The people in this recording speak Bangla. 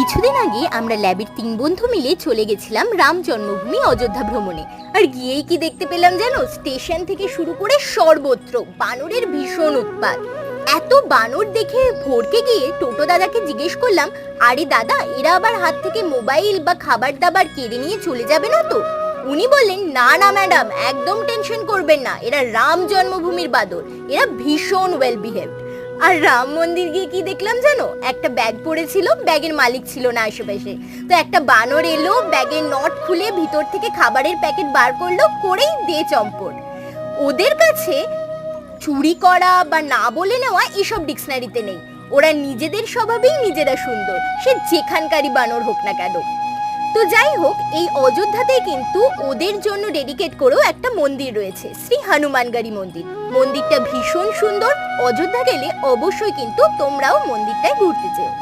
কিছুদিন আগে আমরা ল্যাবের 3 বন্ধু মিলে চলে গেছিলাম রাম জন্মভূমি অযোধ্যা ভ্রমণে। আর গিয়েই কি দেখতে পেলাম জানো, স্টেশন থেকে শুরু করে সর্বত্র বানরের ভীষণ উৎপাত। এত বানর দেখে ভোরকে গিয়ে টোটো দাদাকে জিজ্ঞেস করলাম, আরে দাদা, এরা আবার হাত থেকে মোবাইল বা খাবার দাবার কেড়ে নিয়ে চলে যাবে না তো? উনি বললেন, না না ম্যাডাম, একদম টেনশন করবেন না, এরা রাম জন্মভূমির বাদর, এরা ভীষণ ওয়েল বিহেভড। আর রাম মন্দির গিয়ে কি দেখলাম জানো, একটা ব্যাগ পড়েছিল, ব্যাগের মালিক ছিল না আশেপাশে। তো একটা বানর এলো, ব্যাগের নট খুলে ভিতর থেকে খাবারের প্যাকেট বার করলো, করেই দে চম্পট। ওদের কাছে চুরি করা বা না বলে নেওয়া এসব ডিকশনারিতে নেই। ওরা নিজেদের স্বভাবেই নিজেরা সুন্দর, সে যেখানকারই বানর হোক না কেন। তো যাই হোক, এই অযোধ্যাতে কিন্তু ওদের জন্য ডেডিকেট করেও একটা মন্দির রয়েছে, শ্রী হনুমানগড়ি মন্দির। মন্দিরটা ভীষণ সুন্দর। অযোধ্যা গেলে অবশ্যই কিন্তু তোমরাও মন্দিরটায় ঘুরতে যেও।